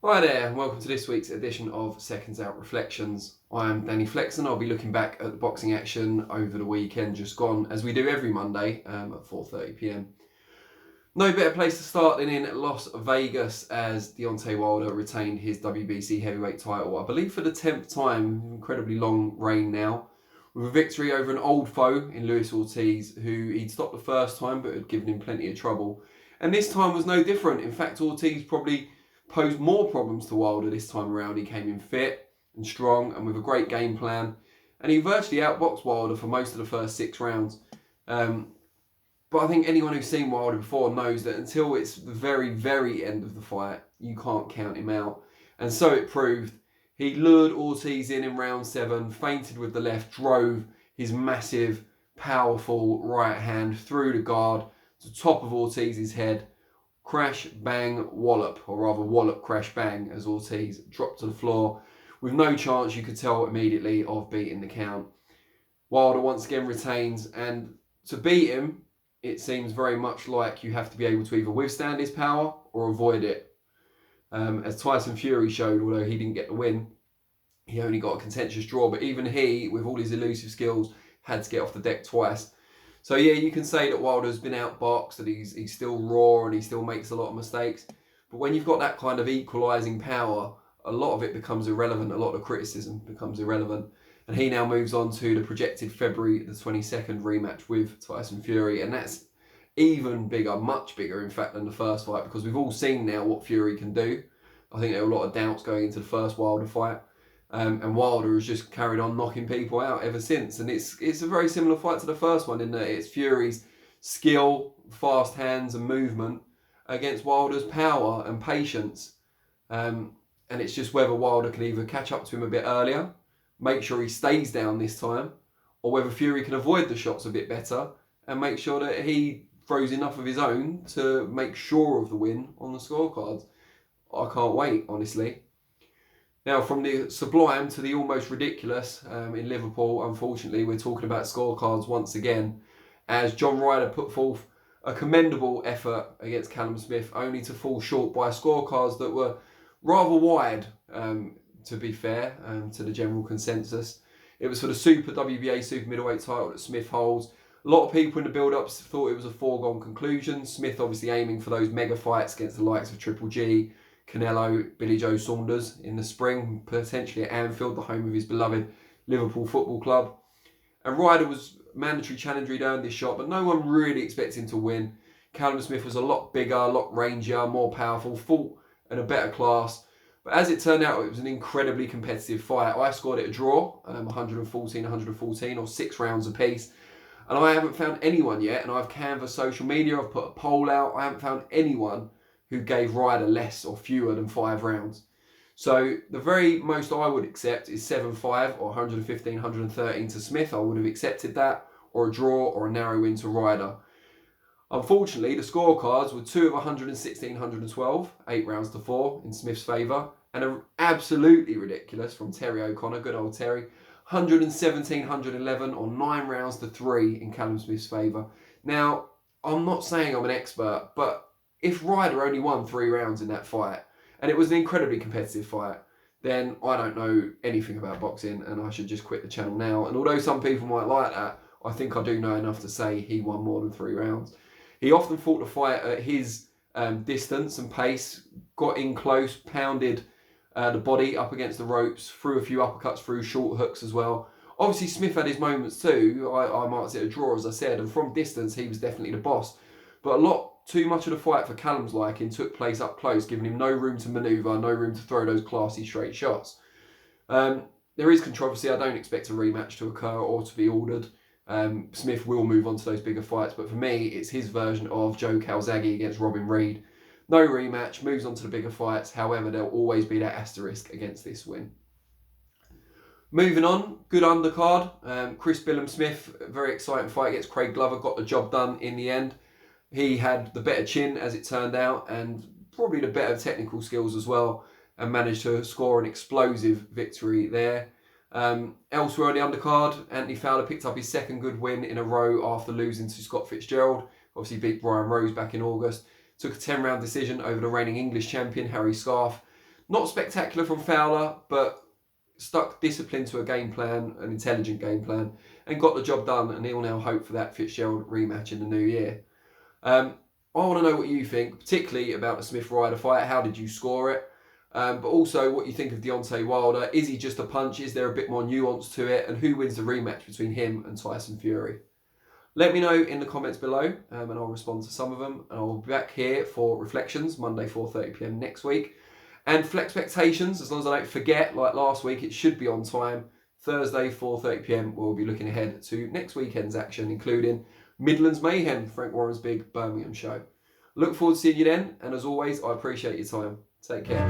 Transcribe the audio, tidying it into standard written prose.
Hi there, and welcome to this week's edition of SecondsOut ReFLEXions. I am Danny Flexen. I'll be looking back at the boxing action over the weekend just gone, as we do every Monday at 4:30 p.m. No better place to start than in Las Vegas, as Deontay Wilder retained his WBC heavyweight title, I believe for the 10th time. Incredibly long reign now, with a victory over an old foe in Luis Ortiz, who he'd stopped the first time but had given him plenty of trouble. And this time was no different. In fact, Ortiz probably posed more problems to Wilder this time around. He came in fit and strong and with a great game plan, and he virtually outboxed Wilder for most of the first 6 rounds. But I think anyone who's seen Wilder before knows that until it's the very, very end of the fight, you can't count him out. And so it proved. He lured Ortiz in round 7, feinted with the left, drove his massive, powerful right hand through the guard to the top of Ortiz's head. Crash, bang, wallop, or rather wallop, crash, bang, as Ortiz dropped to the floor with no chance, you could tell immediately, of beating the count. Wilder once again retains, and to beat him, it seems very much like you have to be able to either withstand his power or avoid it. As Tyson Fury showed, although he didn't get the win, he only got a contentious draw, but even he, with all his elusive skills, had to get off the deck twice. So yeah, you can say that Wilder's been outboxed, that he's still raw and he still makes a lot of mistakes. But when you've got that kind of equalising power, a lot of it becomes irrelevant, a lot of criticism becomes irrelevant. And he now moves on to the projected February the 22nd rematch with Tyson Fury. And that's even bigger, much bigger in fact than the first fight, because we've all seen now what Fury can do. I think there were a lot of doubts going into the first Wilder fight. And Wilder has just carried on knocking people out ever since. And it's a very similar fight to the first one in that it's Fury's skill, fast hands and movement against Wilder's power and patience. And it's just whether Wilder can either catch up to him a bit earlier, make sure he stays down this time, or whether Fury can avoid the shots a bit better and make sure that he throws enough of his own to make sure of the win on the scorecards. I can't wait, honestly. Now, from the sublime to the almost ridiculous in Liverpool, unfortunately, we're talking about scorecards once again, as John Ryder put forth a commendable effort against Callum-Smith, only to fall short by scorecards that were rather wide, to be fair, to the general consensus. It was for the WBA Super Middleweight title that Smith holds. A lot of people in the build-ups thought it was a foregone conclusion. Smith obviously aiming for those mega fights against the likes of Triple G, Canelo, Billy Joe Saunders in the spring, potentially at Anfield, the home of his beloved Liverpool Football Club. And Ryder was mandatory challenger, he'd earned this shot, but no one really expected him to win. Callum Smith was a lot bigger, a lot rangier, more powerful, fought in a better class. But as it turned out, it was an incredibly competitive fight. I scored it a draw, 114, or 6 rounds apiece. And I haven't found anyone yet, and I've canvassed social media, I've put a poll out, I haven't found anyone who gave Ryder less or fewer than 5 rounds. So the very most I would accept is 7-5 or 115, 113 to Smith. I would have accepted that, or a draw or a narrow win to Ryder. Unfortunately, the scorecards were 2 of 116, 112, 8 rounds to 4 in Smith's favour, and an absolutely ridiculous from Terry O'Connor, good old Terry, 117, 111 or 9 rounds to 3 in Callum Smith's favour. Now, I'm not saying I'm an expert, but if Ryder only won 3 rounds in that fight, and it was an incredibly competitive fight, then I don't know anything about boxing and I should just quit the channel now. And although some people might like that, I think I do know enough to say he won more than 3 rounds. He often fought the fight at his distance and pace, got in close, pounded the body up against the ropes, threw a few uppercuts, threw short hooks as well. Obviously, Smith had his moments too. I might say a draw, as I said, and from distance, he was definitely the boss. But too much of the fight for Callum's liking took place up close, giving him no room to manoeuvre, no room to throw those classy straight shots. There is controversy. I don't expect a rematch to occur or to be ordered. Smith will move on to those bigger fights, but for me, it's his version of Joe Calzaghe against Reid. No rematch, moves on to the bigger fights. However, there'll always be that asterisk against this win. Moving on, good undercard. Chris Billam-Smith, very exciting fight against Craig Glover, got the job done in the end. He had the better chin, as it turned out, and probably the better technical skills as well, and managed to score an explosive victory there. Elsewhere on the undercard, Anthony Fowler picked up his 2nd good win in a row after losing to Scott Fitzgerald. Obviously beat Brian Rose back in August. Took a 10-round decision over the reigning English champion, Harry Scarf. Not spectacular from Fowler, but stuck discipline to a game plan, an intelligent game plan, and got the job done, and he'll now hope for that Fitzgerald rematch in the new year. I want to know what you think, particularly about the Smith-Ryder fight. How did you score it? But also what you think of Deontay Wilder. Is he just a punch? Is there a bit more nuance to it? And who wins the rematch between him and Tyson Fury? Let me know in the comments below, and I'll respond to some of them. And I'll be back here for ReFLEXions, Monday 4:30 PM next week. And FlexPectations, as long as I don't forget, like last week, it should be on time. Thursday 4:30 PM, we'll be looking ahead to next weekend's action, including Midlands Mayhem, Frank Warren's big Birmingham show. Look forward to seeing you then, and as always, I appreciate your time. Take care.